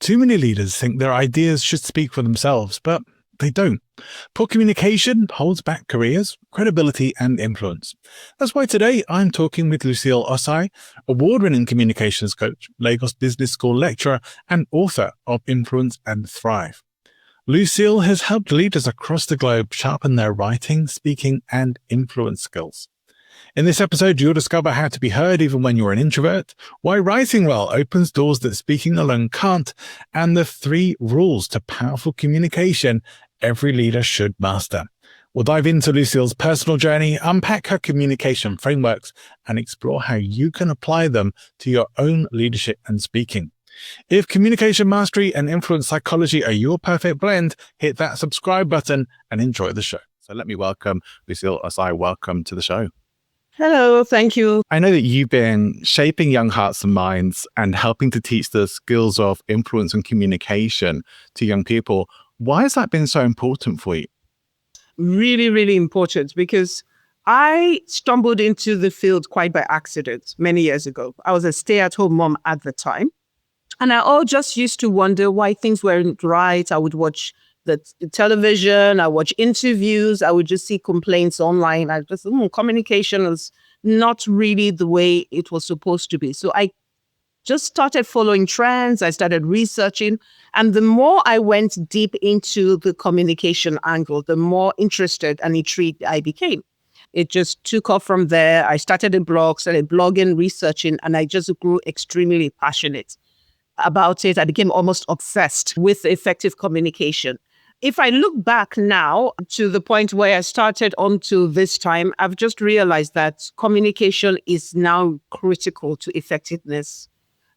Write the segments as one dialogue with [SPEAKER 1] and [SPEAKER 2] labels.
[SPEAKER 1] Too many leaders think their ideas should speak for themselves, but they don't. Poor communication holds back careers, credibility, and influence. That's why today I'm talking with Lucille Ossai, award-winning communications coach, Lagos Business School lecturer, and author of Influence and Thrive. Lucille has helped leaders across the globe sharpen their writing, speaking, and influence skills. In this episode, you'll discover how to be heard even when you're an introvert, why writing well opens doors that speaking alone can't, and the 3 rules to powerful communication every leader should master. We'll dive into Lucille's personal journey, unpack her communication frameworks, and explore how you can apply them to your own leadership and speaking. If communication mastery and influence psychology are your perfect blend, hit that subscribe button and enjoy the show. So let me welcome Lucille Ossai. Welcome to the show.
[SPEAKER 2] Hello, thank you.
[SPEAKER 1] I know that you've been shaping young hearts and minds and helping to teach the skills of influence and communication to young people. Why has that been so important for you?
[SPEAKER 2] Really, really important because I stumbled into the field quite by accident many years ago. I was a stay-at-home mom at the time, and I just used to wonder why things weren't right. I would watch the television, I watch interviews, I would just see complaints online. I just, communication is not really the way it was supposed to be. So I just started following trends. I started researching. And the more I went deep into the communication angle, the more interested and intrigued I became. It just took off from there. I started a blog, started blogging, researching, and I just grew extremely passionate about it. I became almost obsessed with effective communication. If I look back now to the point where I started onto this time, I've just realized that communication is now critical to effectiveness.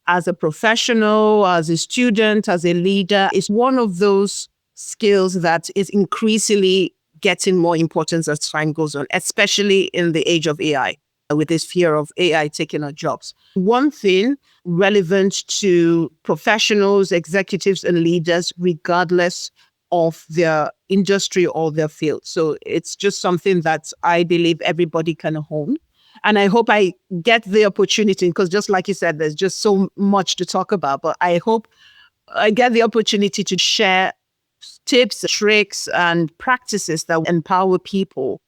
[SPEAKER 2] As a professional, as a student, as a leader, it's one of those skills that is increasingly getting more importance as time goes on, especially in the age of AI, with this fear of AI taking our jobs. One thing relevant to professionals, executives, and leaders, regardless of their industry or their field. So it's just something that I believe everybody can hone. And I hope I get the opportunity, because just like you said, there's just so much to talk about, but I hope I get the opportunity to share tips, tricks, and practices that empower people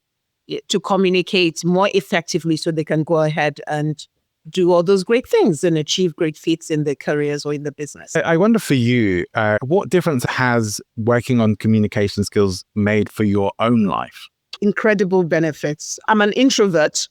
[SPEAKER 2] to communicate more effectively so they can go ahead and do all those great things and achieve great feats in their careers or in the business.
[SPEAKER 1] I wonder for you, what difference has working on communication skills made for your own life?
[SPEAKER 2] Incredible benefits. I'm an introvert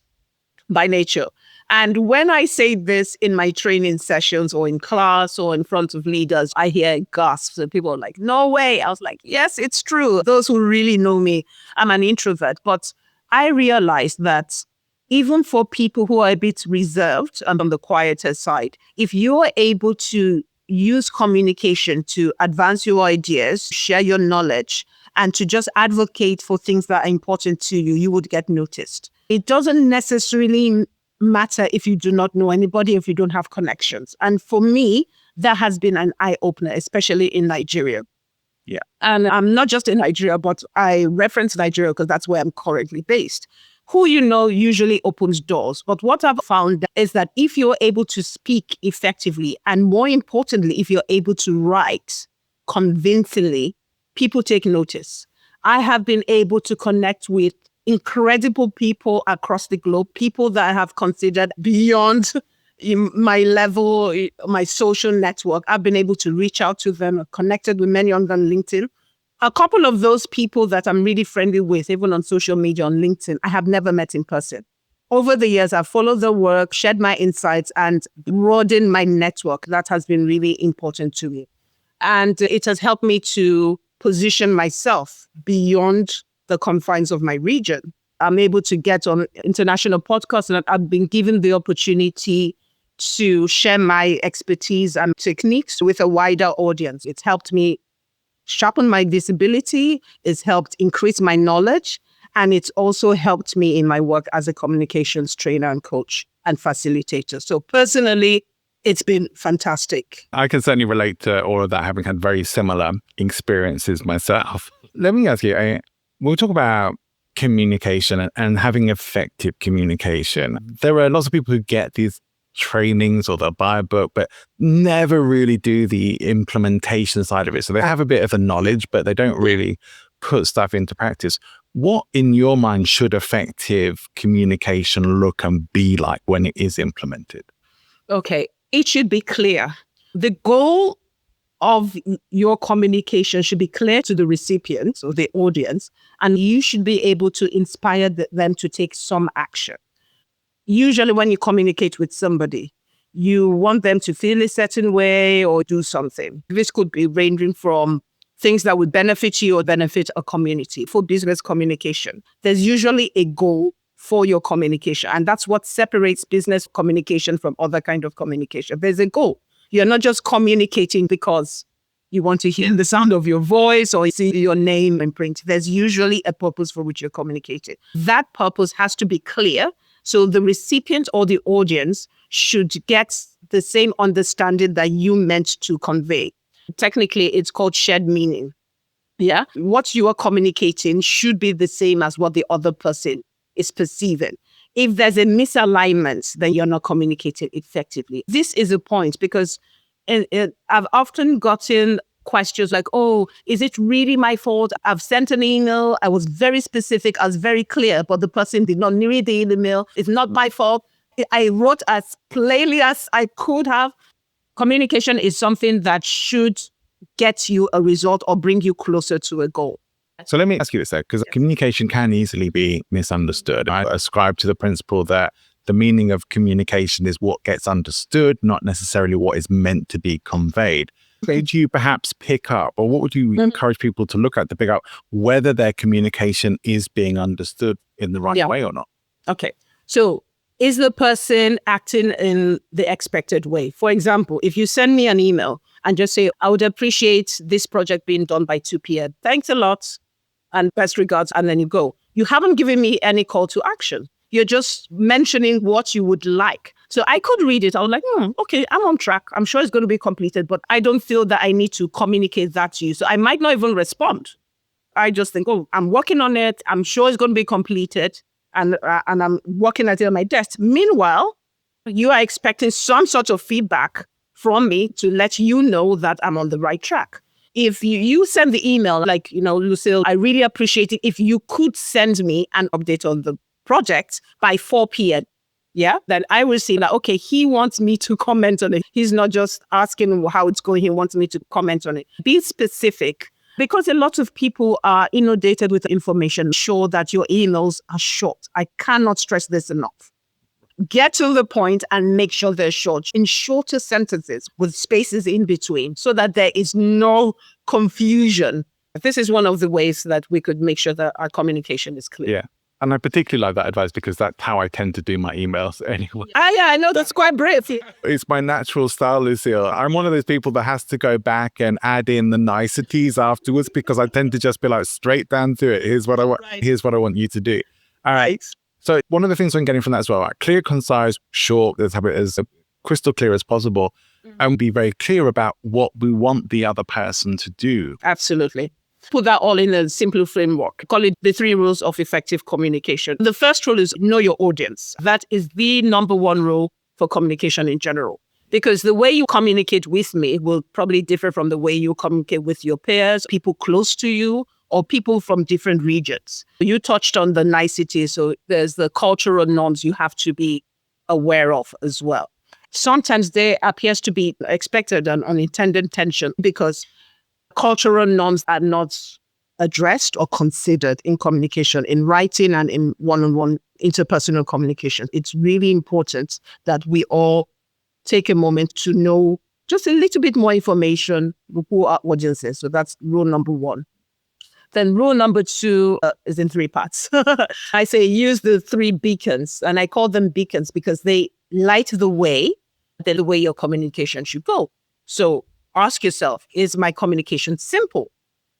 [SPEAKER 2] by nature. And when I say this in my training sessions or in class or in front of leaders, I hear gasps and people are like, no way. I was like, yes, it's true. Those who really know me, I'm an introvert. But I realized that even for people who are a bit reserved and on the quieter side, if you are able to use communication to advance your ideas, share your knowledge, and to just advocate for things that are important to you, you would get noticed. It doesn't necessarily matter if you do not know anybody, if you don't have connections. And for me, that has been an eye-opener, especially in Nigeria.
[SPEAKER 1] Yeah.
[SPEAKER 2] And I'm not just in Nigeria, but I reference Nigeria because that's where I'm currently based. Who you know usually opens doors. But what I've found is that if you're able to speak effectively, and more importantly, if you're able to write convincingly, people take notice. I have been able to connect with incredible people across the globe, people that I have considered beyond my level, my social network. I've been able to reach out to them, connected with many on LinkedIn. A couple of those people that I'm really friendly with, even on social media, on LinkedIn, I have never met in person. Over the years, I've followed their work, shared my insights, and broadened my network. That has been really important to me. And it has helped me to position myself beyond the confines of my region. I'm able to get on international podcasts, and I've been given the opportunity to share my expertise and techniques with a wider audience. It's helped me sharpen my visibility, it's helped increase my knowledge, and it's also helped me in my work as a communications trainer and coach and facilitator. So personally, it's been fantastic.
[SPEAKER 1] I can certainly relate to all of that, having had very similar experiences myself. Let me ask you, we'll talk about communication and having effective communication. There are lots of people who get these trainings or they'll buy a book, but never really do the implementation side of it. So they have a bit of the knowledge, but they don't really put stuff into practice. What, in your mind, should effective communication look and be like when it is implemented?
[SPEAKER 2] Okay, it should be clear. The goal of your communication should be clear to the recipient or the audience, and you should be able to inspire them to take some action. Usually when you communicate with somebody, you want them to feel a certain way or do something. This could be ranging from things that would benefit you or benefit a community. For business communication, there's usually a goal for your communication, and that's what separates business communication from other kind of communication. There's a goal. You're not just communicating because you want to hear the sound of your voice or see your name in print. There's usually a purpose for which you're communicating. That purpose has to be clear. So the recipient or the audience should get the same understanding that you meant to convey. Technically, it's called shared meaning. Yeah. What you are communicating should be the same as what the other person is perceiving. If there's a misalignment, then you're not communicating effectively. This is a point because I've often gotten questions like, oh, is it really my fault? I've sent an email. I was very specific. I was very clear, but the person did not read the email. It's not my fault. I wrote as plainly as I could have. Communication is something that should get you a result or bring you closer to a goal.
[SPEAKER 1] So let me ask you this, because communication can easily be misunderstood. I ascribe to the principle that the meaning of communication is what gets understood, not necessarily what is meant to be conveyed. Could you perhaps pick up, or what would you encourage people to look at to pick out whether their communication is being understood in the right way or not?
[SPEAKER 2] Okay. So is the person acting in the expected way? For example, if you send me an email and just say, I would appreciate this project being done by 2 p.m. Thanks a lot and best regards, and then you go. You haven't given me any call to action. You're just mentioning what you would like. So I could read it. I was like, okay, I'm on track. I'm sure it's going to be completed, but I don't feel that I need to communicate that to you. So I might not even respond. I just think, oh, I'm working on it. I'm sure it's going to be completed. And I'm working at it on my desk. Meanwhile, you are expecting some sort of feedback from me to let you know that I'm on the right track. If you send the email, like, Lucille, I really appreciate it if you could send me an update on the project by 4 p.m. Yeah, then I will see that, okay, he wants me to comment on it. He's not just asking how it's going. He wants me to comment on it. Be specific, because a lot of people are inundated with information. Sure that your emails are short. I cannot stress this enough. Get to the point and make sure they're short, in shorter sentences with spaces in between so that there is no confusion. This is one of the ways that we could make sure that our communication is clear.
[SPEAKER 1] Yeah. And I particularly like that advice because that's how I tend to do my emails anyway.
[SPEAKER 2] Yeah, I know, that's quite brave.
[SPEAKER 1] It's my natural style, Lucille. I'm one of those people that has to go back and add in the niceties afterwards because I tend to just be like straight down to it. Here's what I want. Right. Here's what I want you to do. All right. So one of the things I'm getting from that as well, right? Clear, concise, short, let's have it as crystal clear as possible, and be very clear about what we want the other person to do.
[SPEAKER 2] Absolutely. Put that all in a simple framework. Call it the 3 rules of effective communication. The first rule is know your audience. That is the number one rule for communication in general. Because the way you communicate with me will probably differ from the way you communicate with your peers, people close to you, or people from different regions. You touched on the niceties, so there's the cultural norms you have to be aware of as well. Sometimes there appears to be expected and unintended tension because cultural norms are not addressed or considered in communication, in writing and in one-on-one interpersonal communication. It's really important that we all take a moment to know just a little bit more information who our audience is. So that's rule number 1. Then rule number 2 is in 3 parts. I say use the 3 beacons, and I call them beacons because they light the way your communication should go. So ask yourself, is my communication simple?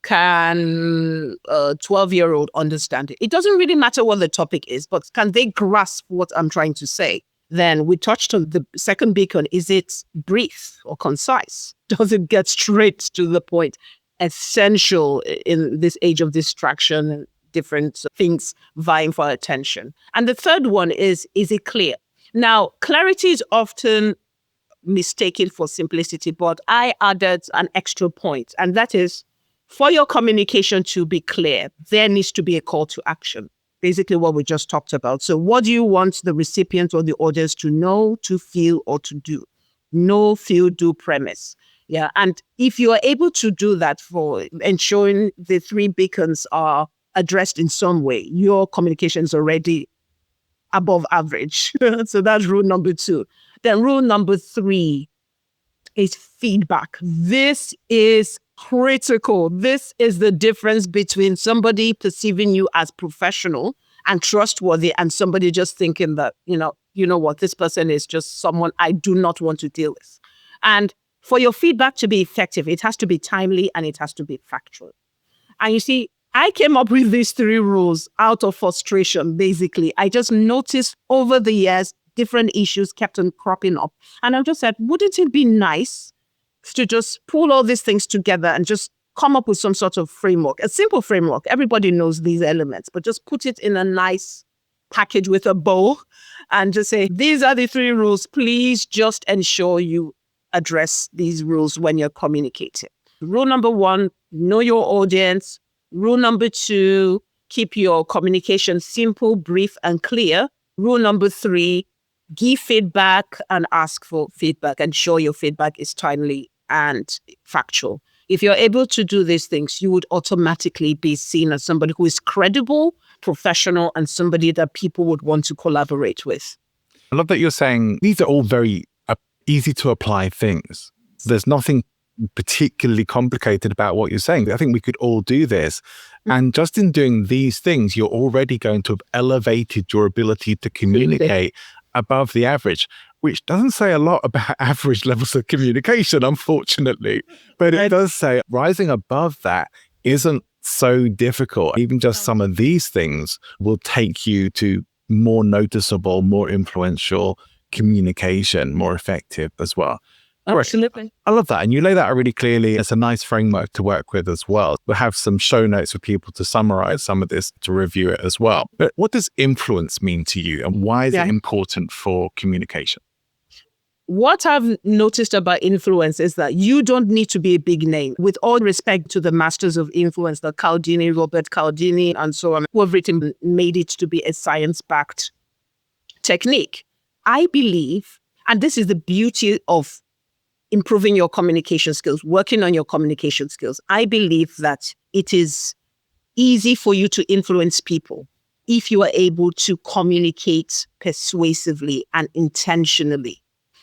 [SPEAKER 2] Can a 12-year-old understand it? It doesn't really matter what the topic is, but can they grasp what I'm trying to say? Then we touched on the second beacon. Is it brief or concise? Does it get straight to the point? Essential in this age of distraction and different things vying for attention. And the third one is it clear? Now, clarity is often mistaken for simplicity, but I added an extra point, and that is for your communication to be clear, there needs to be a call to action. Basically what we just talked about. So what do you want the recipient or the audience to know, to feel, or to do? Know, feel, do premise. Yeah. And if you are able to do that for ensuring the three beacons are addressed in some way, your communication is already above average. So that's rule number 2. Then rule number 3 is feedback. This is critical. This is the difference between somebody perceiving you as professional and trustworthy and somebody just thinking that, you know what, this person is just someone I do not want to deal with. And for your feedback to be effective, it has to be timely and it has to be factual. And you see, I came up with these 3 rules out of frustration, basically. I just noticed over the years, different issues kept on cropping up. And I just said, wouldn't it be nice to just pull all these things together and just come up with some sort of framework, a simple framework. Everybody knows these elements, but just put it in a nice package with a bow and just say, these are the 3 rules. Please just ensure you address these rules when you're communicating. Rule number 1, know your audience. Rule number 2, keep your communication simple, brief, and clear. Rule number 3, give feedback and ask for feedback. Ensure your feedback is timely and factual. If you're able to do these things, you would automatically be seen as somebody who is credible, professional, and somebody that people would want to collaborate with.
[SPEAKER 1] I love that you're saying these are all very easy to apply things. There's nothing particularly complicated about what you're saying. I think we could all do this. And just in doing these things, you're already going to have elevated your ability to communicate above the average, which doesn't say a lot about average levels of communication, unfortunately. But it does say rising above that isn't so difficult. Even just some of these things will take you to more noticeable, more influential communication, more effective as well.
[SPEAKER 2] Absolutely.
[SPEAKER 1] I love that. And you lay that out really clearly. It's a nice framework to work with as well. We'll have some show notes for people to summarize some of this, to review it as well. But what does influence mean to you and why is it important for communication?
[SPEAKER 2] What I've noticed about influence is that you don't need to be a big name. With all respect to the masters of influence, the Cialdini, Robert Cialdini, and so on, who have written, made it to be a science-backed technique. I believe, and this is the beauty of improving your communication skills, working on your communication skills. I believe that it is easy for you to influence people if you are able to communicate persuasively and intentionally.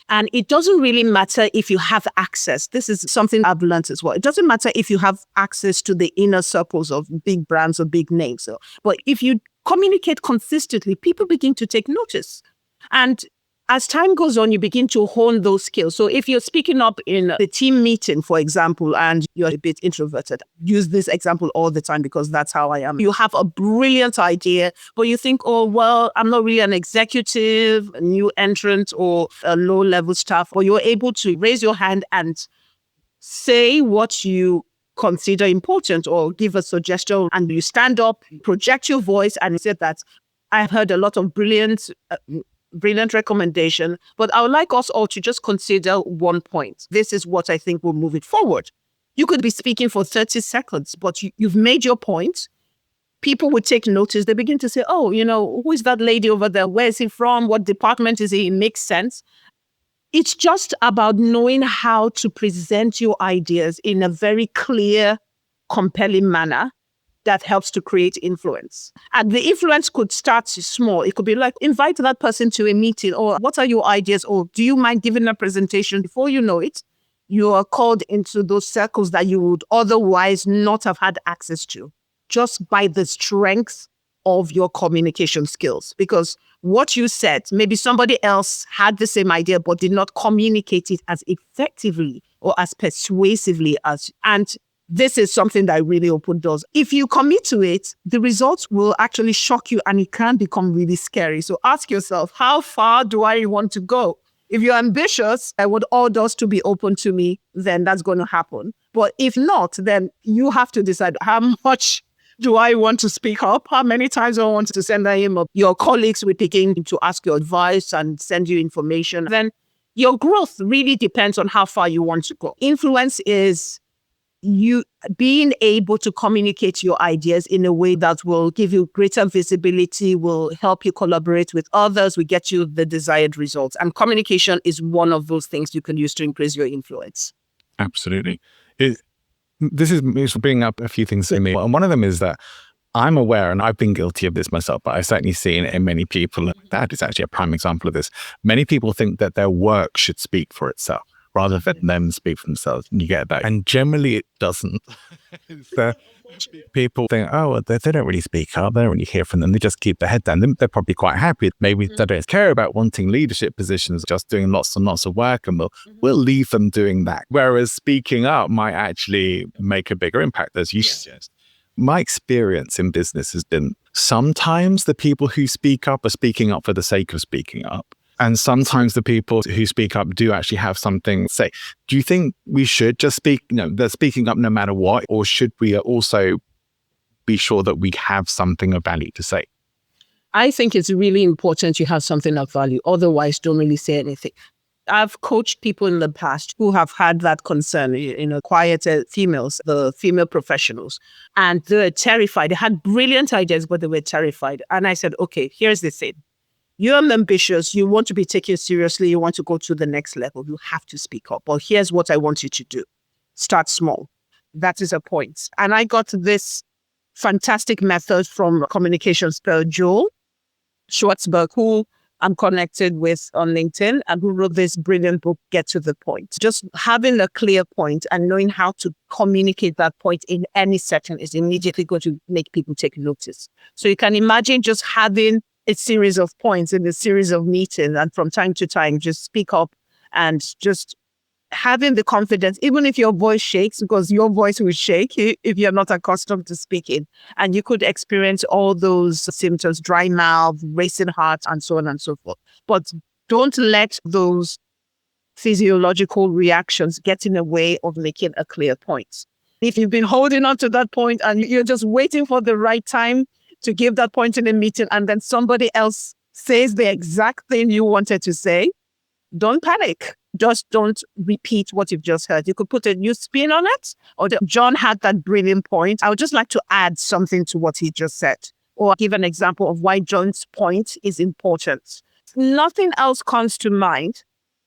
[SPEAKER 2] And it doesn't really matter if you have access. This is something I've learned as well. It doesn't matter if you have access to the inner circles of big brands or big names. But if you communicate consistently, people begin to take notice. And as time goes on, you begin to hone those skills. So if you're speaking up in the team meeting, for example, and you're a bit introverted, use this example all the time because that's how I am. You have a brilliant idea, but you think, oh, well, I'm not really an executive, a new entrant, or a low-level staff. Or you're able to raise your hand and say what you consider important or give a suggestion, and you stand up, project your voice, and say that I've heard a lot of brilliant recommendation, but I would like us all to just consider one point. This is what I think will move it forward. You could be speaking for 30 seconds, but you've made your point. People would take notice. They begin to say, oh, who is that lady over there? Where is he from? What department is he? It makes sense. It's just about knowing how to present your ideas in a very clear, compelling manner that helps to create influence. And the influence could start small. It could be like, invite that person to a meeting, or what are your ideas? Or do you mind giving a presentation? Before you know it, you are called into those circles that you would otherwise not have had access to, just by the strength of your communication skills. Because what you said, maybe somebody else had the same idea, but did not communicate it as effectively or as persuasively as, and this is something that really opened doors. If you commit to it, the results will actually shock you and it can become really scary. So ask yourself, how far do I want to go? If you're ambitious, I want all doors to be open to me, then that's going to happen. But if not, then you have to decide how much Do I want to speak up? How many times do I want to send an email? Your colleagues will begin to ask your advice and send you information. Then your growth really depends on how far you want to go. Influence is you being able to communicate your ideas in a way that will give you greater visibility, will help you collaborate with others, will get you the desired results. And communication is one of those things you can use to increase your influence.
[SPEAKER 1] Absolutely. This is bringing up a few things in me. And one of them is that I'm aware, and I've been guilty of this myself, but I've certainly seen it in many people. That is actually a prime example of this. Many people think that their work should speak for itself rather than them speak for themselves. And you get that. And generally it doesn't. People think, oh, well, they don't really speak up. They don't really hear from them. They just keep their head down. They're probably quite happy. Maybe they don't care about wanting leadership positions, just doing lots and lots of work, and we'll leave them doing that. Whereas speaking up might actually make a bigger impact, as you suggest. My experience in business has been sometimes the people who speak up are speaking up for the sake of speaking up. And sometimes the people who speak up do actually have something to say. Do you think we should just speak, they're speaking up no matter what, or should we also be sure that we have something of value to say?
[SPEAKER 2] I think it's really important you have something of value. Otherwise, don't really say anything. I've coached people in the past who have had that concern, quieter females, the female professionals, and they're terrified. They had brilliant ideas, but they were terrified. And I said, okay, here's the thing. You're ambitious. You want to be taken seriously. You want to go to the next level. You have to speak up. But here's what I want you to do. Start small. That is a point. And I got this fantastic method from communication expert Joel Schwartzberg, who I'm connected with on LinkedIn, and who wrote this brilliant book, Get to the Point. Just having a clear point and knowing how to communicate that point in any setting is immediately going to make people take notice. So you can imagine just having a series of points in a series of meetings, and from time to time, just speak up and just having the confidence, even if your voice shakes, because your voice will shake if you're not accustomed to speaking. And you could experience all those symptoms, dry mouth, racing heart, and so on and so forth. But don't let those physiological reactions get in the way of making a clear point. If you've been holding on to that point and you're just waiting for the right time to give that point in a meeting, and then somebody else says the exact thing you wanted to say, don't panic. Just don't repeat what you've just heard. You could put a new spin on it, or John had that brilliant point. I would just like to add something to what he just said, or give an example of why John's point is important. If nothing else comes to mind,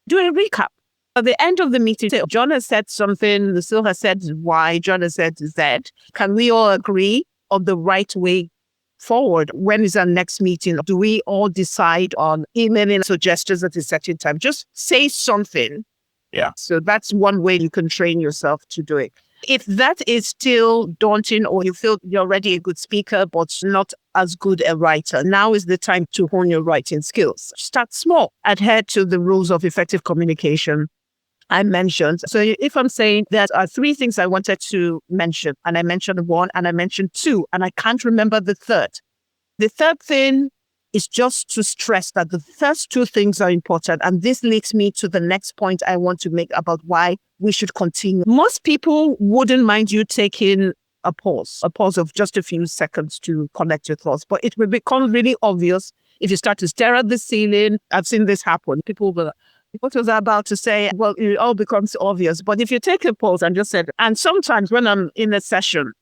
[SPEAKER 2] do a recap. At the end of the meeting, say, John has said something, Lucille has said Y, John has said Z. Can we all agree on the right way forward? When is our next meeting? Do we all decide on emailing suggestions at a certain time? Just say something.
[SPEAKER 1] Yeah.
[SPEAKER 2] So that's one way you can train yourself to do it. If that is still daunting, or you feel you're already a good speaker, but not as good a writer, now is the time to hone your writing skills. Start small. Adhere to the rules of effective communication I mentioned. So if I'm saying there are three things I wanted to mention, and I mentioned one and I mentioned two, and I can't remember the third. The third thing is just to stress that the first two things are important. And this leads me to the next point I want to make about why we should continue. Most people wouldn't mind you taking a pause of just a few seconds to collect your thoughts. But it will become really obvious if you start to stare at the ceiling. I've seen this happen. People will, what was I about to say? Well, it all becomes obvious. But if you take a pause and just said, and sometimes when I'm in a session,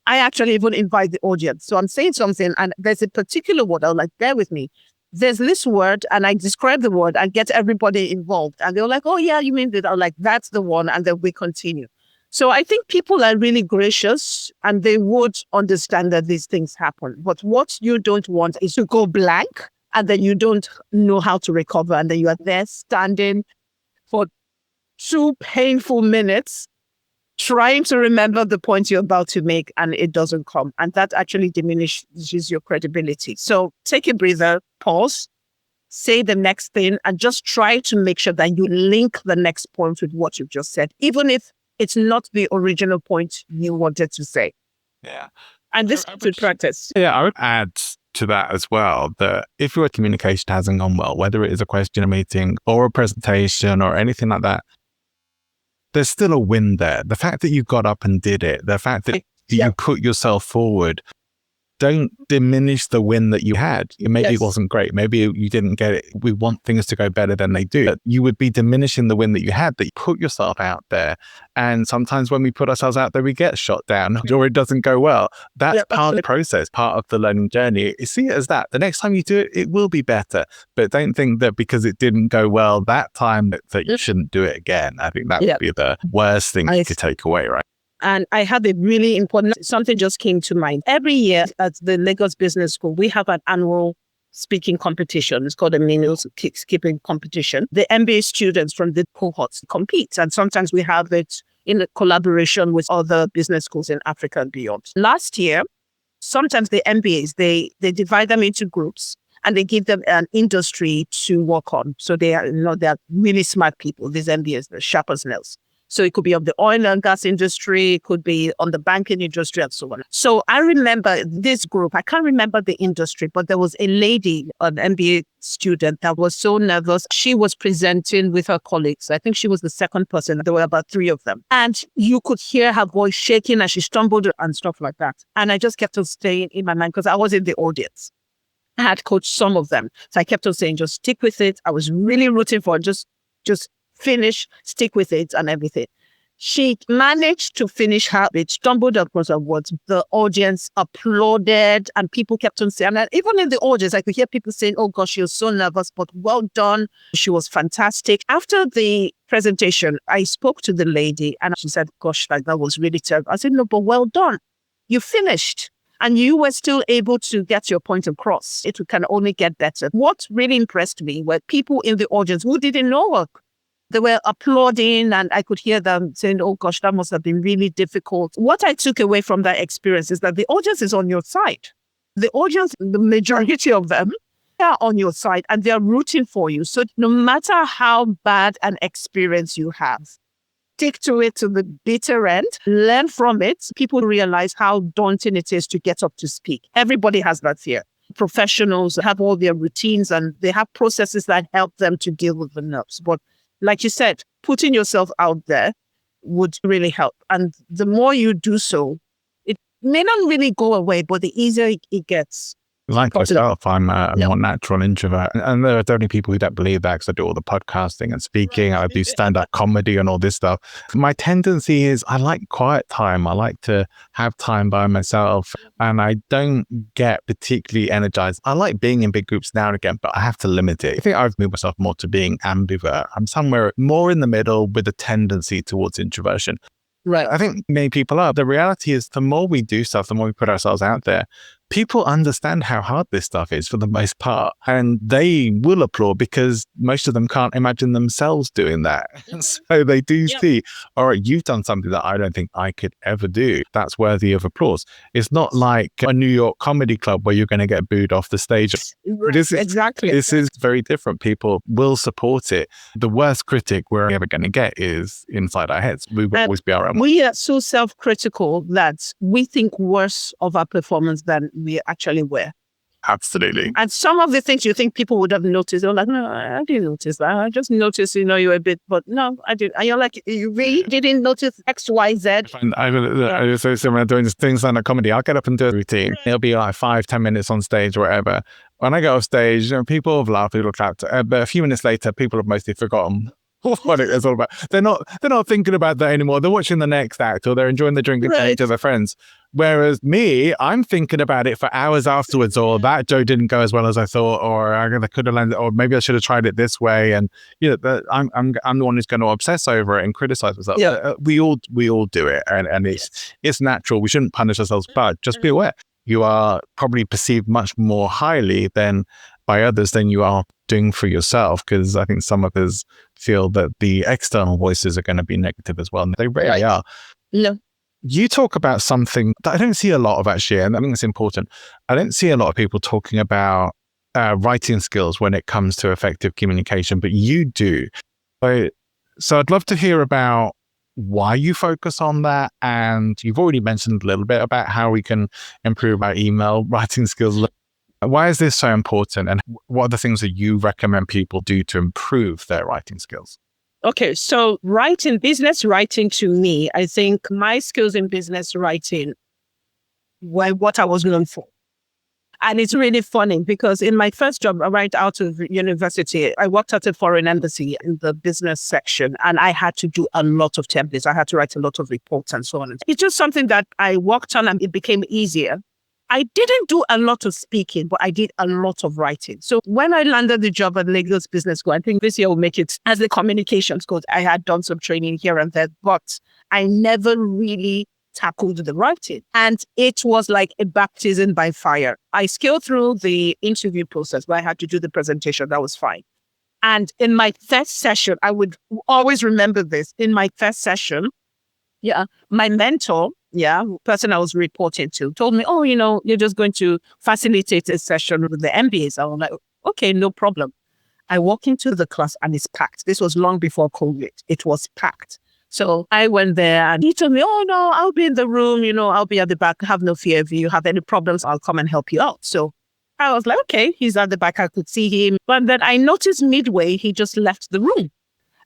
[SPEAKER 2] I actually even invite the audience. So I'm saying something and there's a particular word. I'm like, bear with me. There's this word, and I describe the word and get everybody involved. And they're like, oh yeah, you mean that? I'm like, that's the one. And then we continue. So I think people are really gracious and they would understand that these things happen. But what you don't want is to go blank and then you don't know how to recover. And then you are there standing for 2 painful minutes trying to remember the point you're about to make, and it doesn't come. And that actually diminishes your credibility. So take a breather, pause, say the next thing, and just try to make sure that you link the next point with what you've just said, even if it's not the original point you wanted to say.
[SPEAKER 1] Yeah.
[SPEAKER 2] And this is practice.
[SPEAKER 1] Yeah, I would add to that as well, that if your communication hasn't gone well, whether it is a question meeting or a presentation or anything like that, there's still a win there. The fact that you got up and did it, the fact that you put yourself forward. Don't diminish the win that you had. Maybe it wasn't great. Maybe you didn't get it. We want things to go better than they do. But you would be diminishing the win that you had, that you put yourself out there. And sometimes when we put ourselves out there, we get shot down or it doesn't go well. That's part of the process, part of the learning journey. You see it as that. The next time you do it, it will be better. But don't think that because it didn't go well that time that you shouldn't do it again. I think that would be the worst thing you could take away, right?
[SPEAKER 2] And I had a really important, something just came to mind. Every year at the Lagos Business School, we have an annual speaking competition. It's called a Menial Skipping Competition. The MBA students from the cohorts compete. And sometimes we have it in a collaboration with other business schools in Africa and beyond. Last year, sometimes the MBAs, they divide them into groups and they give them an industry to work on. So they are really smart people, these MBAs, they're sharp as nails. So it could be of the oil and gas industry, it could be on the banking industry and so on. So I remember this group, I can't remember the industry, but there was a lady, an MBA student that was so nervous. She was presenting with her colleagues. I think she was the second person. There were about 3 of them. And you could hear her voice shaking as she stumbled and stuff like that. And I just kept on staying in my mind because I was in the audience. I had coached some of them. So I kept on saying, just stick with it. I was really rooting for her. Just finish, stick with it and everything. She managed to finish her bit, stumbled across her words. The audience applauded and people kept on saying, and even in the audience, I could hear people saying, oh gosh, she was so nervous, but well done. She was fantastic. After the presentation, I spoke to the lady and she said, gosh, like that was really terrible. I said, no, but well done. You finished. And you were still able to get your point across. It can only get better. What really impressed me were people in the audience who didn't know her. They were applauding and I could hear them saying, oh gosh, that must have been really difficult. What I took away from that experience is that the audience is on your side. The audience, the majority of them are on your side and they're rooting for you. So no matter how bad an experience you have, stick to it to the bitter end, learn from it. People realize how daunting it is to get up to speak. Everybody has that fear. Professionals have all their routines and they have processes that help them to deal with the nerves. But like you said, putting yourself out there would really help. And the more you do so, it may not really go away, but the easier it gets.
[SPEAKER 1] Like myself, I'm a more natural introvert. And there are definitely people who don't believe that because I do all the podcasting and speaking. I do stand-up comedy and all this stuff. My tendency is I like quiet time. I like to have time by myself and I don't get particularly energized. I like being in big groups now and again, but I have to limit it. I think I've moved myself more to being ambivert. I'm somewhere more in the middle with a tendency towards introversion.
[SPEAKER 2] Right.
[SPEAKER 1] I think many people are. The reality is the more we do stuff, the more we put ourselves out there, people understand how hard this stuff is for the most part. And they will applaud because most of them can't imagine themselves doing that. So they do see, all right, you've done something that I don't think I could ever do. That's worthy of applause. It's not like a New York comedy club where you're going to get booed off the stage.
[SPEAKER 2] Exactly.
[SPEAKER 1] This is very different. People will support it. The worst critic we're ever going to get is inside our heads. We will always be our own.
[SPEAKER 2] We are so self-critical that we think worse of our performance than we actually were.
[SPEAKER 1] Absolutely.
[SPEAKER 2] And some of the things you think people would have noticed, they're like, no, I didn't notice that. I just noticed, you were a bit, but no, I didn't. And you're like, you really didn't notice X, Y, Z?
[SPEAKER 1] I so similar doing things like a comedy. I'll get up and do a routine. It'll be like 5-10 minutes on stage or whatever. When I go off stage, people have laughed, people have clapped. But a few minutes later, people have mostly forgotten what it is all about. They're not thinking about that anymore. They're watching the next act or they're enjoying the drink and to their friends. Whereas me, I'm thinking about it for hours afterwards, or that joke didn't go as well as I thought, or I could have landed, or maybe I should have tried it this way. And I'm the one who's going to obsess over it and criticize myself. Yeah. We all do it, and it's natural. We shouldn't punish ourselves, but just be aware you are probably perceived much more highly by others than you are doing for yourself, because I think some of us feel that the external voices are going to be negative as well. And they really are.
[SPEAKER 2] No.
[SPEAKER 1] You talk about something that I don't see a lot of actually, and I think it's important. I don't see a lot of people talking about writing skills when it comes to effective communication, but you do. So I'd love to hear about why you focus on that. And you've already mentioned a little bit about how we can improve our email writing skills. Why is this so important? And what are the things that you recommend people do to improve their writing skills?
[SPEAKER 2] Okay, so business writing to me, I think my skills in business writing what I was known for. And it's really funny because in my first job right out of university, I worked at a foreign embassy in the business section, and I had to do a lot of templates. I had to write a lot of reports and so on. It's just something that I worked on and it became easier. I didn't do a lot of speaking, but I did a lot of writing. So when I landed the job at Lagos Business School, I think this year will make it as the communications coach. I had done some training here and there, but I never really tackled the writing. And it was like a baptism by fire. I scaled through the interview process where I had to do the presentation. That was fine. And in my first session, I would always remember this. In my first session, my mentor, person I was reporting to, told me, oh, you're just going to facilitate a session with the MBAs. I was like, okay, no problem. I walk into the class and it's packed. This was long before COVID. It was packed. So I went there and he told me, oh, no, I'll be in the room. I'll be at the back. Have no fear. If you have any problems, I'll come and help you out. So I was like, okay, he's at the back. I could see him. But then I noticed midway, he just left the room.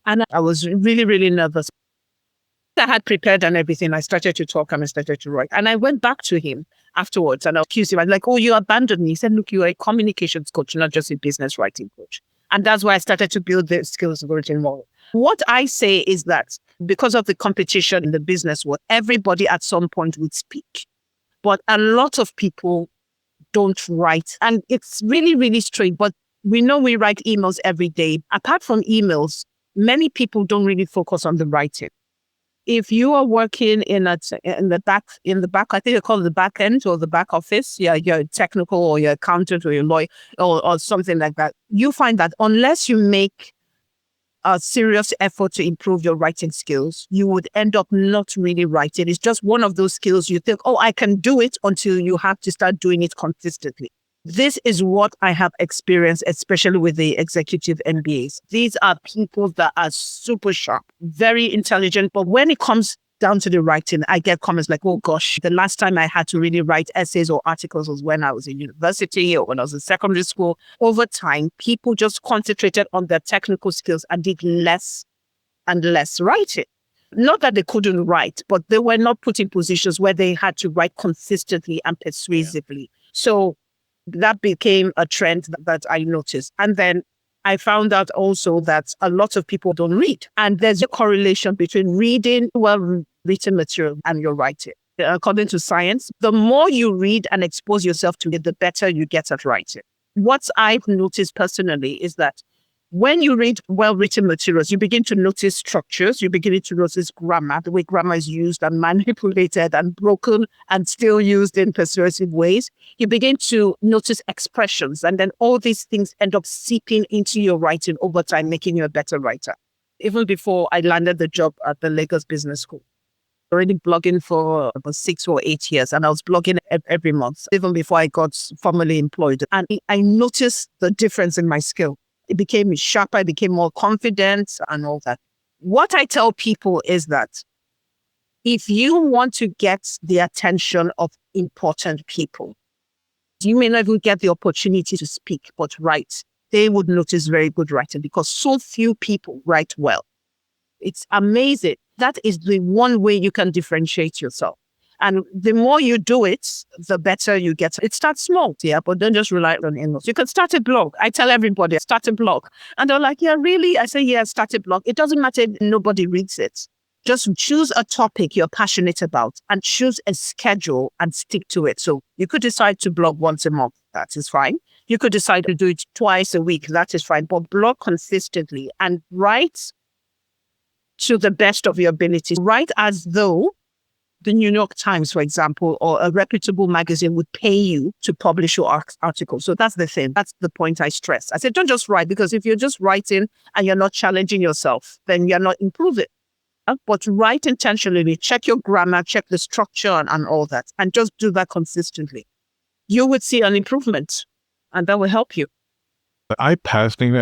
[SPEAKER 2] And I was really, really nervous. I had prepared and everything. I started to talk and I started to write. And I went back to him afterwards and I accused him. I was like, oh, you abandoned me. He said, look, you're a communications coach, not just a business writing coach. And that's why I started to build the skills of writing more. What I say is that because of the competition in the business world, everybody at some point would speak. But a lot of people don't write. And it's really, really strange. But we know we write emails every day. Apart from emails, many people don't really focus on the writing. If you are working in the back, I think they call it the back end or the back office, you're technical or you're accountant or you're lawyer or something like that, you find that unless you make a serious effort to improve your writing skills, you would end up not really writing. It's just one of those skills you think, oh, I can do it, until you have to start doing it consistently. This is what I have experienced, especially with the executive MBAs. These are people that are super sharp, very intelligent. But when it comes down to the writing, I get comments like, oh gosh, the last time I had to really write essays or articles was when I was in university or when I was in secondary school. Over time, people just concentrated on their technical skills and did less and less writing. Not that they couldn't write, but they were not put in positions where they had to write consistently and persuasively. So that became a trend that I noticed. And then I found out also that a lot of people don't read. And there's a correlation between reading well-written material and your writing. According to science, the more you read and expose yourself to it, the better you get at writing. What I've noticed personally is that when you read well-written materials, you begin to notice structures, you begin to notice grammar, the way grammar is used and manipulated and broken and still used in persuasive ways. You begin to notice expressions, and then all these things end up seeping into your writing over time, making you a better writer. Even before I landed the job at the Lagos Business School, already blogging for about 6 or 8 years, and I was blogging every month, even before I got formally employed. And I noticed the difference in my skill. It became sharper, I became more confident and all that. What I tell people is that if you want to get the attention of important people, you may not even get the opportunity to speak, but write. They would notice very good writing because so few people write well. It's amazing. That is the one way you can differentiate yourself. And the more you do it, the better you get. It starts small, but don't just rely on emails. You can start a blog. I tell everybody, start a blog. And they're like, yeah, really? I say, yeah, start a blog. It doesn't matter if nobody reads it. Just choose a topic you're passionate about and choose a schedule and stick to it. So you could decide to blog once a month. That is fine. You could decide to do it twice a week. That is fine. But blog consistently and write to the best of your ability. Write as though the New York Times, for example, or a reputable magazine would pay you to publish your article. So that's the thing. That's the point I stress. I said, don't just write, because if you're just writing and you're not challenging yourself, then you're not improving. But write intentionally, check your grammar, check the structure and all that, and just do that consistently. You would see an improvement, and that will help you.
[SPEAKER 1] I personally,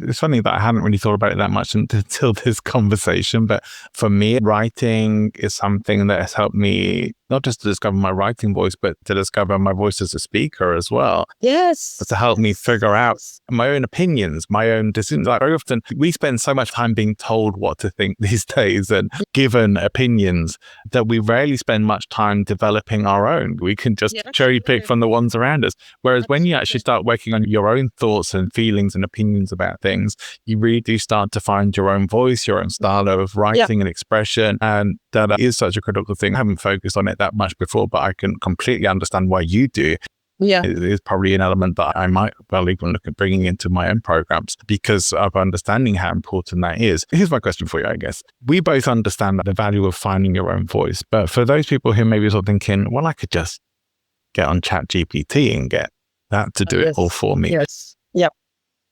[SPEAKER 1] it's funny that I hadn't really thought about it that much until this conversation. But for me, writing is something that has helped me not just to discover my writing voice, but to discover my voice as a speaker as well.
[SPEAKER 2] Yes.
[SPEAKER 1] To help me figure out my own opinions, my own decisions. Like very often we spend so much time being told what to think these days and given opinions that we rarely spend much time developing our own. We can just cherry pick from the ones around us. Whereas when you actually start working on your own thoughts and feelings and opinions about things, you really do start to find your own voice, your own style of writing and expression. And that is such a critical thing. I haven't focused on it that much before, but I can completely understand why you do.
[SPEAKER 2] Yeah.
[SPEAKER 1] It is probably an element that I might well even look at bringing into my own programs because of understanding how important that is. Here's my question for you, I guess. We both understand the value of finding your own voice, but for those people who maybe are thinking, well, I could just get on ChatGPT and get that to do it all for me.
[SPEAKER 2] Yes. Yep.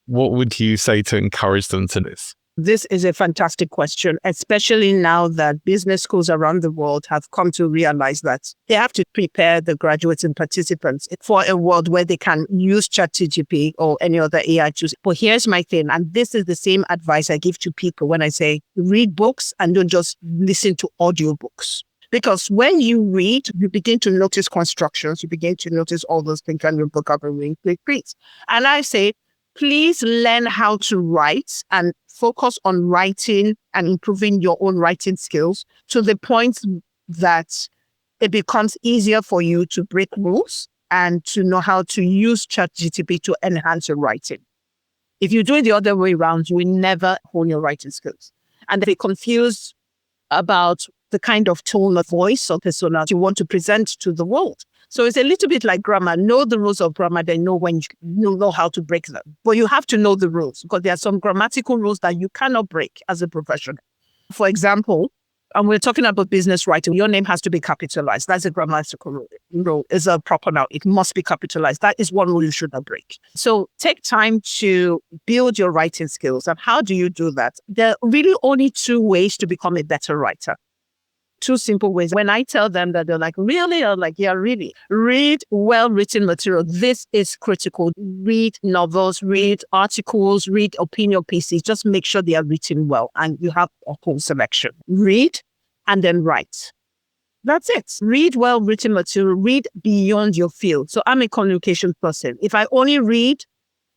[SPEAKER 1] What would you say to encourage them to this?
[SPEAKER 2] This is a fantastic question, especially now that business schools around the world have come to realize that they have to prepare the graduates and participants for a world where they can use ChatGPT or any other AI tools. But here's my thing, and this is the same advice I give to people when I say read books and don't just listen to audiobooks. Because when you read, you begin to notice constructions, you begin to notice all those things and your vocabulary increase. And I say, please learn how to write and focus on writing and improving your own writing skills to the point that it becomes easier for you to break rules and to know how to use ChatGPT to enhance your writing. If you do it the other way around, you will never hone your writing skills. And if you're confused about the kind of tone of voice or persona you want to present to the world. So it's a little bit like grammar. Know the rules of grammar, then know when you know how to break them. But you have to know the rules because there are some grammatical rules that you cannot break as a professional. For example, and we're talking about business writing, your name has to be capitalized. That's a grammatical rule. It's a proper noun. It must be capitalized. That is one rule you should not break. So take time to build your writing skills. And how do you do that? There are really only two ways to become a better writer. Two simple ways. When I tell them that, they're like, really? I'm like, yeah, really. Read well-written material. This is critical. Read novels, read articles, read opinion pieces. Just make sure they are written well and you have a whole selection. Read and then write. That's it. Read well-written material. Read beyond your field. So I'm a communication person. If I only read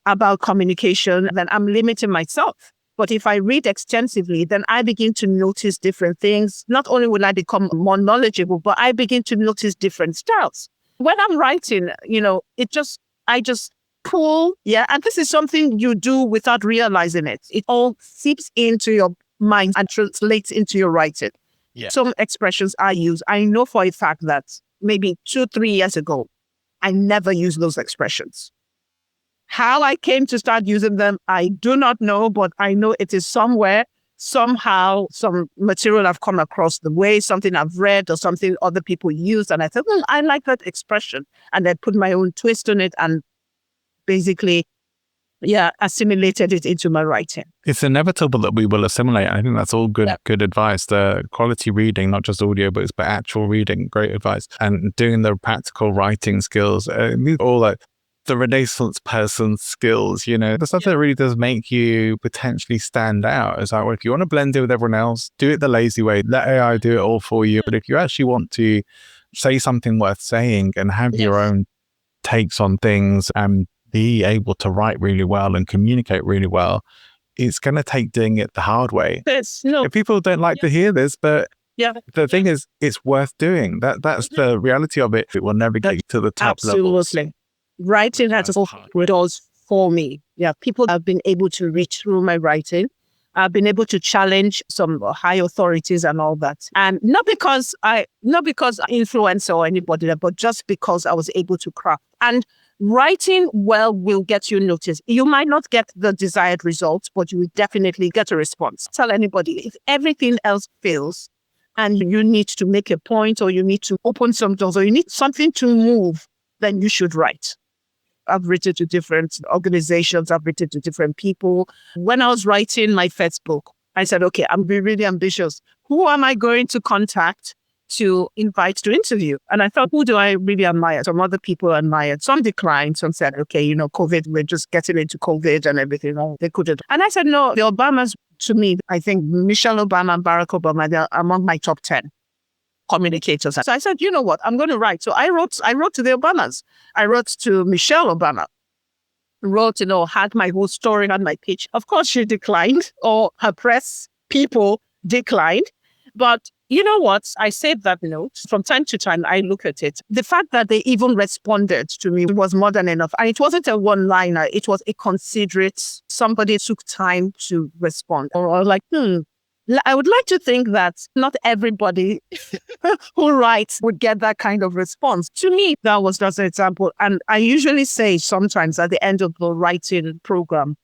[SPEAKER 2] about communication, then I'm limiting myself. But if I read extensively, then I begin to notice different things. Not only will I become more knowledgeable, but I begin to notice different styles. When I'm writing, I just pull, and this is something you do without realizing it. It all seeps into your mind and translates into your writing. Yeah. Some expressions I use, I know for a fact that maybe 2-3 years ago, I never used those expressions. How I came to start using them, I do not know, but I know it is somewhere, somehow, some material I've come across the way, something I've read or something other people use. And I thought, I like that expression. And I put my own twist on it and basically, assimilated it into my writing.
[SPEAKER 1] It's inevitable that we will assimilate. I think that's all good advice. The quality reading, not just audiobooks, but actual reading, great advice. And doing the practical writing skills, all that. The Renaissance person skills, the stuff that really does make you potentially stand out. Is like, well, if you want to blend in with everyone else, do it the lazy way. Let AI do it all for you. But if you actually want to say something worth saying and have your own takes on things and be able to write really well and communicate really well, it's going to take doing it the hard way. If people don't like to hear this, but the thing is, it's worth doing. That's the reality of it. It will never get you to the top levels.
[SPEAKER 2] Absolutely. Writing has opened doors for me. Yeah, people have been able to reach through my writing. I've been able to challenge some high authorities and all that. And not because I influence or anybody, but just because I was able to craft. And writing well will get you noticed. You might not get the desired results, but you will definitely get a response. Tell anybody, if everything else fails and you need to make a point or you need to open some doors or you need something to move, then you should write. I've written to different organizations. I've written to different people. When I was writing my first book, I said, okay, I'm being really ambitious. Who am I going to contact to invite to interview? And I thought, who do I really admire? Some other people admired. Some declined. Some said, okay, COVID, we're just getting into COVID and everything. Oh, they couldn't. And I said, no, the Obamas, to me, I think Michelle Obama and Barack Obama, they're among my top 10. communicators. So I said, you know what, I'm going to write. So I wrote to the Obamas. I wrote to Michelle Obama. Wrote, had my whole story, had my pitch. Of course, she declined, or her press people declined. But you know what? I saved that note. From time to time, I look at it. The fact that they even responded to me was more than enough. And it wasn't a one-liner. It was a considerate, somebody took time to respond. Or like, I would like to think that not everybody who writes would get that kind of response. To me, that was just an example. And I usually say sometimes at the end of the writing program,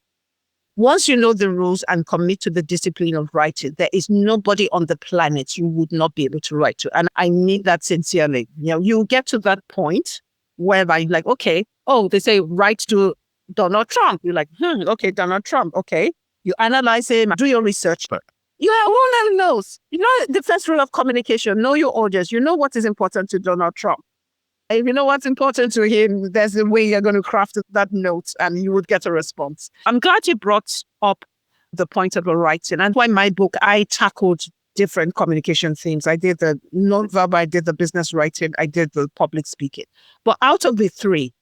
[SPEAKER 2] once you know the rules and commit to the discipline of writing, there is nobody on the planet you would not be able to write to. And I mean that sincerely. You get to that point whereby you're like, okay, they say write to Donald Trump. You're like, okay, Donald Trump. Okay. You analyze him, do your research. You have all level knows. The first rule of communication, know your audience. You know what is important to Donald Trump. If you know what's important to him, there's a way you're going to craft that note and you would get a response. I'm glad you brought up the point of the writing. And why my book, I tackled different communication themes. I did the non-verbal, I did the business writing, I did the public speaking. But out of the three,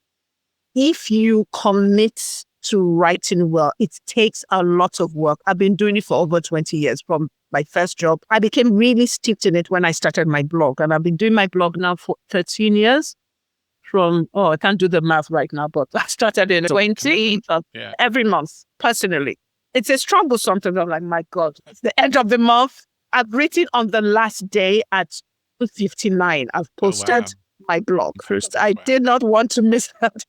[SPEAKER 2] if you commit to writing well, it takes a lot of work. I've been doing it for over 20 years from my first job. I became really steeped in it when I started my blog. And I've been doing my blog now for 13 years I can't do the math right now, but I started in 20 every month, personally. It's a struggle sometimes. I'm like, my God, it's the end of the month. I've written on the last day at 2:59. I've posted my blog. I did not want to miss that.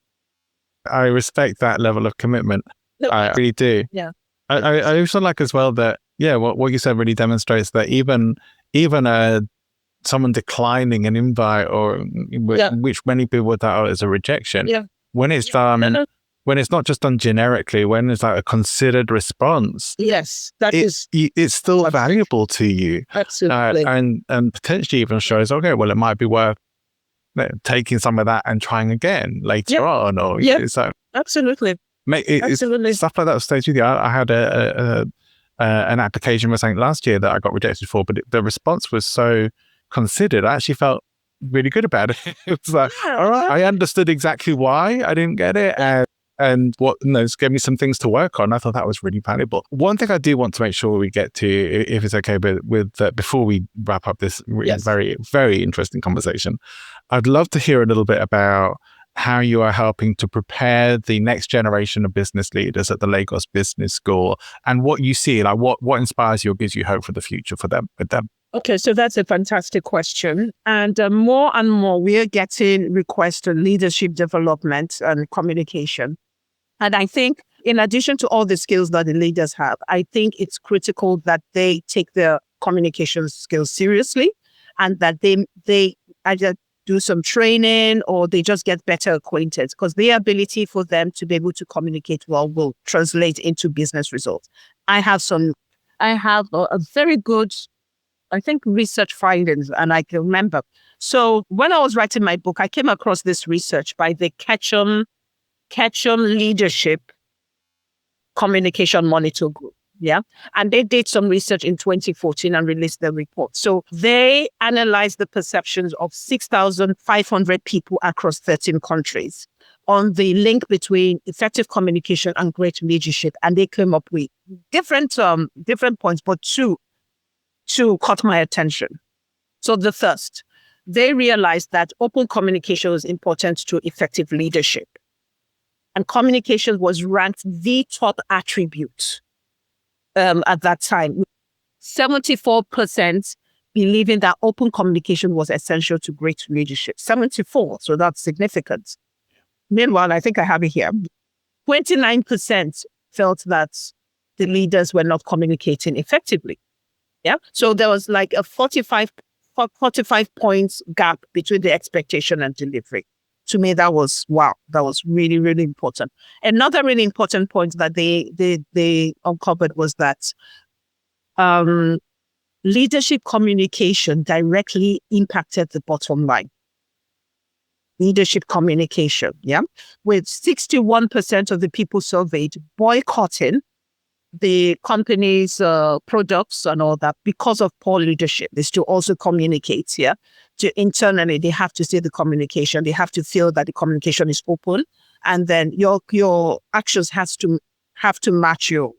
[SPEAKER 1] I respect that level of commitment. I really do.
[SPEAKER 2] Yeah.
[SPEAKER 1] I also like as well that, what you said really demonstrates that even someone declining an invite which many people would thought as a rejection, when it's done, when it's not just done generically, when it's like a considered response, it's still valuable to you.
[SPEAKER 2] Absolutely.
[SPEAKER 1] And potentially even shows, okay, well, it might be worth taking some of that and trying again later on. Or so
[SPEAKER 2] absolutely.
[SPEAKER 1] Absolutely. Stuff like that stays with you. I had an application for something last year that I got rejected for, but the response was so considered. I actually felt really good about it. It was like, all right, I understood exactly why I didn't get it, and what gave me some things to work on. I thought that was really valuable. One thing I do want to make sure we get to, if it's okay, but before we wrap up this very, very interesting conversation, I'd love to hear a little bit about how you are helping to prepare the next generation of business leaders at the Lagos Business School, and what you see, like what inspires you or gives you hope for the future for them.
[SPEAKER 2] Okay, so that's a fantastic question. And more and more, we are getting requests on leadership development and communication. And I think in addition to all the skills that the leaders have, I think it's critical that they take their communication skills seriously, and that they either do some training or they just get better acquainted, because the ability for them to be able to communicate well will translate into business results. I have a very good, I think, research findings, and I can remember. So when I was writing my book, I came across this research by the Ketchum Leadership Communication Monitor Group. Yeah. And they did some research in 2014 and released the report. So they analyzed the perceptions of 6,500 people across 13 countries on the link between effective communication and great leadership. And they came up with different points, but two caught my attention. So the first, they realized that open communication was important to effective leadership. And communication was ranked the top attribute at that time. 74% believing that open communication was essential to great leadership. 74, so that's significant. Meanwhile, I think I have it here. 29% felt that the leaders were not communicating effectively. Yeah. So there was like a 45 points gap between the expectation and delivery. To me, that was really, really important. Another really important point that they uncovered was that leadership communication directly impacted the bottom line. Leadership communication, with 61% of the people surveyed boycotting the company's products and all that because of poor leadership is to also communicate. Yeah, to internally they have to see the communication. They have to feel that the communication is open, and then your actions have to match your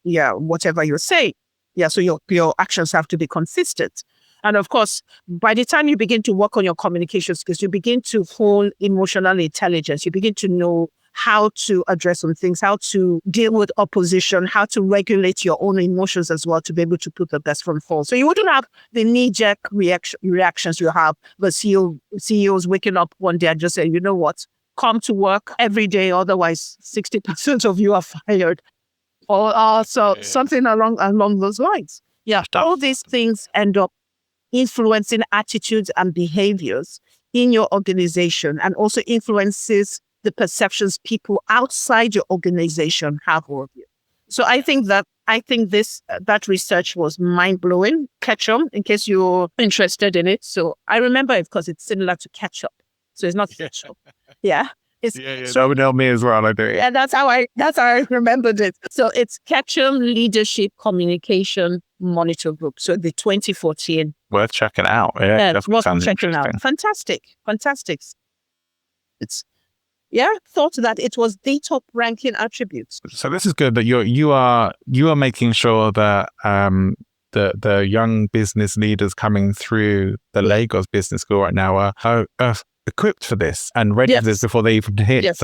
[SPEAKER 2] whatever you're saying. Yeah, so your actions have to be consistent. And of course, by the time you begin to work on your communication skills, you begin to hone emotional intelligence. You begin to know how to address some things, how to deal with opposition, how to regulate your own emotions as well to be able to put the best from forth. So you wouldn't have the knee-jerk reactions you have the CEOs waking up one day and just saying, you know what, come to work every day, otherwise 60% of you are fired. Or something along those lines. Yeah, all these things end up influencing attitudes and behaviors in your organization, and also influences the perceptions people outside your organization have of you. So I think that that research was mind-blowing. Ketchum, in case you're interested in it. So I remember it because it's similar to ketchup. So it's not ketchup. Yeah.
[SPEAKER 1] That would help me as well. I do.
[SPEAKER 2] Yeah, that's how I remembered it. So it's Ketchum Leadership Communication Monitor Group. So the 2014.
[SPEAKER 1] Worth checking out. Yeah,
[SPEAKER 2] worth checking out. Fantastic. It's thought that it was the top ranking attributes.
[SPEAKER 1] So this is good that you are making sure that the young business leaders coming through the Lagos Business School right now are equipped for this and ready for this before they even hit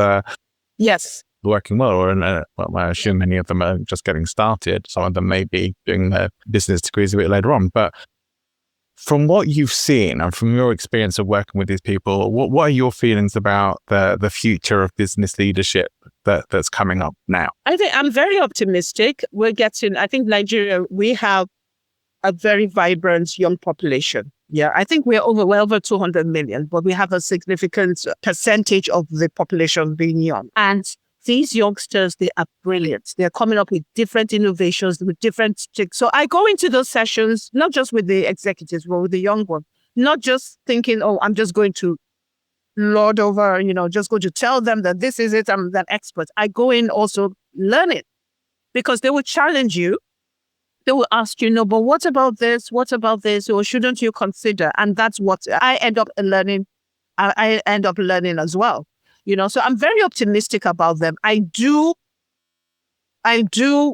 [SPEAKER 1] working well. Or I assume many of them are just getting started. Some of them may be doing their business degrees a bit later on. But from what you've seen and from your experience of working with these people, what are your feelings about the future of business leadership that's coming up now?
[SPEAKER 2] I think I'm very optimistic. I think Nigeria, we have a very vibrant young population. Yeah, I think we're over 200 million, but we have a significant percentage of the population being young. And these youngsters, they are brilliant. They're coming up with different innovations, with different tricks. So I go into those sessions, not just with the executives, but with the young ones, not just thinking, oh, I'm just going to lord over, just going to tell them that this is it, I'm an expert. I go in also learning, because they will challenge you. They will ask you, but what about this? What about this? Or shouldn't you consider? And that's what I end up learning. I end up learning as well. So I'm very optimistic about them. I do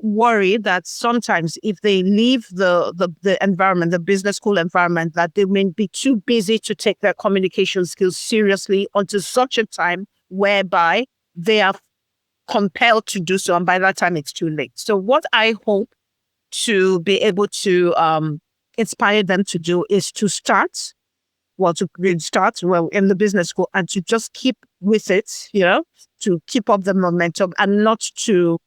[SPEAKER 2] worry that sometimes if they leave the environment, the business school environment, that they may be too busy to take their communication skills seriously until such a time whereby they are compelled to do so. And by that time, it's too late. So what I hope to be able to inspire them to do is to start in the business school and to just keep with it, to keep up the momentum and not to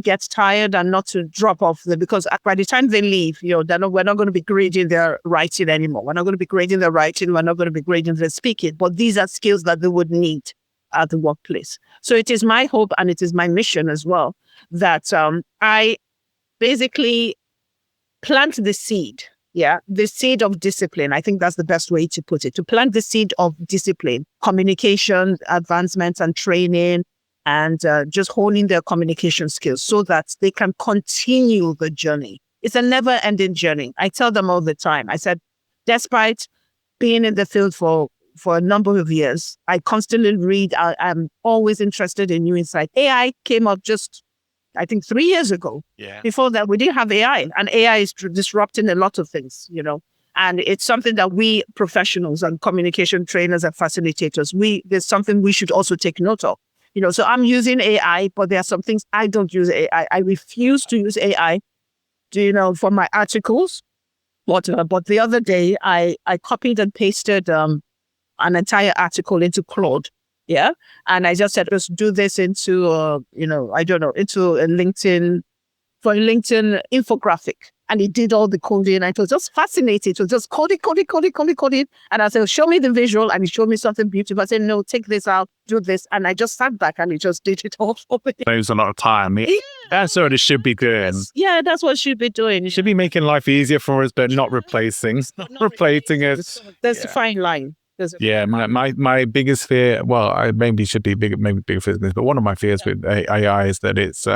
[SPEAKER 2] get tired and not to drop off because by the time they leave, we're not going to be grading their writing anymore. We're not going to be grading their writing. We're not going to be grading their speaking, but these are skills that they would need at the workplace. So it is my hope and it is my mission as well that I basically plant the seed. Yeah, the seed of discipline. I think that's the best way to put it. To plant the seed of discipline, communication, advancements and training, and just honing their communication skills so that they can continue the journey. It's a never-ending journey. I tell them all the time. I said, despite being in the field for a number of years, I constantly read. I'm always interested in new insight. AI came up just, I think, 3 years ago.
[SPEAKER 1] Yeah. Before
[SPEAKER 2] that, we didn't have AI, and AI is disrupting a lot of things, and it's something that we professionals and communication trainers and facilitators, there's something we should also take note of. So I'm using AI, but there are some things I don't use AI. I refuse to use AI, for my articles. But the other day, I copied and pasted an entire article into Claude. Yeah. And I just said, let's do this into, into a LinkedIn infographic. And he did all the coding. And it was just fascinating. It was just coding. And I said, show me the visual. And he showed me something beautiful. I said, no, take this out, do this. And I just sat back and he just did it all for me.
[SPEAKER 1] Saves a lot of time. Yeah. That's what it should be doing.
[SPEAKER 2] Yeah, that's what it should be doing.
[SPEAKER 1] It should be making life easier for us, but not replacing. Not replacing it.
[SPEAKER 2] There's a fine line.
[SPEAKER 1] Yeah, my biggest fear, well, I maybe should be maybe bigger fear than this, but one of my fears with AI is that it's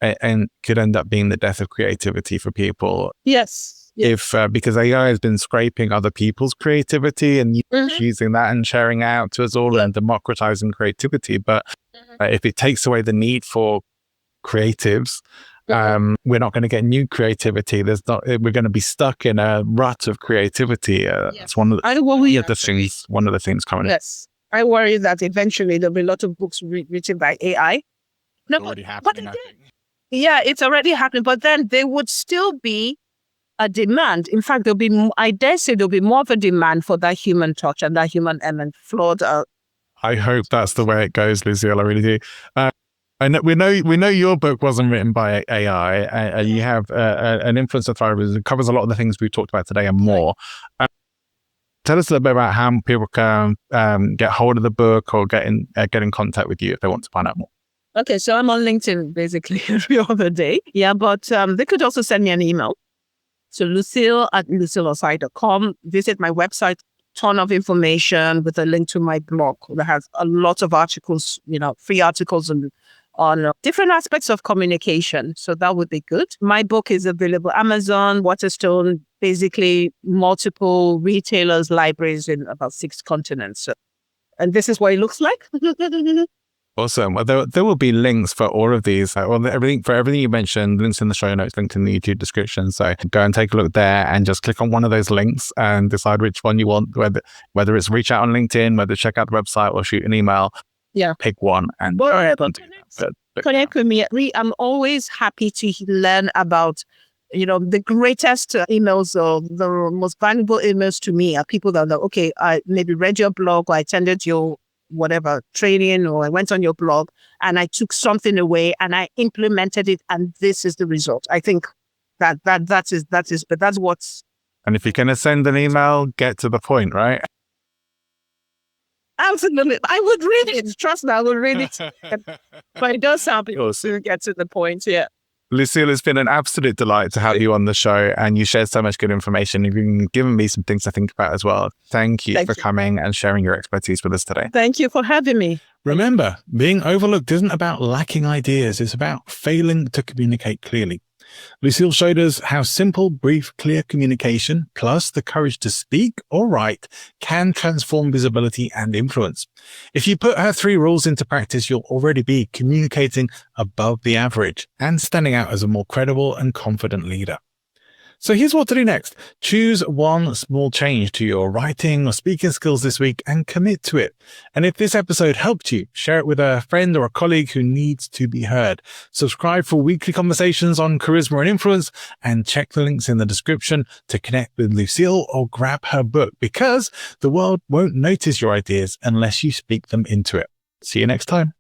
[SPEAKER 1] and could end up being the death of creativity for people.
[SPEAKER 2] Yes.
[SPEAKER 1] If because AI has been scraping other people's creativity and using that and sharing out to us all and democratizing creativity, but if it takes away the need for creatives, we're not going to get new creativity. We're going to be stuck in a rut of creativity. That's one of the things coming in.
[SPEAKER 2] Yes, I worry that eventually there'll be a lot of books written by AI.
[SPEAKER 1] No, already happening.
[SPEAKER 2] Yeah, it's already happening. But then there would still be a demand. In fact, I dare say there'll be more of a demand for that human touch and that human element flawed.
[SPEAKER 1] I hope that's the way it goes, Lucille. I really do. We know your book wasn't written by AI. You have an influencer therapist that covers a lot of the things we've talked about today and more. Tell us a little bit about how people can get hold of the book or get in contact with you if they want to find out more.
[SPEAKER 2] Okay, so I'm on LinkedIn basically every other day. Yeah, but they could also send me an email. So lucille@lucilleossai.com. Visit my website, ton of information with a link to my blog that has a lot of articles, free articles on different aspects of communication. So that would be good. My book is available Amazon, Waterstone, basically multiple retailers, libraries in about 6 continents. And this is what it looks like.
[SPEAKER 1] Awesome. Well, there will be links for all of these. Everything you mentioned, links in the show notes, linked in the YouTube description. So go and take a look there and just click on one of those links and decide which one you want, whether it's reach out on LinkedIn, whether check out the website or shoot an email.
[SPEAKER 2] Yeah.
[SPEAKER 1] Pick one and
[SPEAKER 2] connect with me. I'm always happy to learn about, the greatest emails or the most valuable emails to me are people that are, okay, I maybe read your blog or I attended your whatever training or I went on your blog and I took something away and I implemented it and this is the result. I think that is, but that's what's.
[SPEAKER 1] And if you're going to send an email, get to the point, right?
[SPEAKER 2] Absolutely. I would read it. Trust me, I would read it. But it does sound people to get to the point. Yeah.
[SPEAKER 1] Lucille, it's been an absolute delight to have you on the show and you shared so much good information. You've given me some things to think about as well. Thank you for coming and sharing your expertise with us today.
[SPEAKER 2] Thank you for having me.
[SPEAKER 1] Remember, being overlooked isn't about lacking ideas. It's about failing to communicate clearly. Lucille showed us how simple, brief, clear communication, plus the courage to speak or write, can transform visibility and influence. If you put her 3 rules into practice, you'll already be communicating above the average and standing out as a more credible and confident leader. So here's what to do next. Choose one small change to your writing or speaking skills this week and commit to it. And if this episode helped you, share it with a friend or a colleague who needs to be heard. Subscribe for weekly conversations on charisma and influence and check the links in the description to connect with Lucille or grab her book because the world won't notice your ideas unless you speak them into it. See you next time.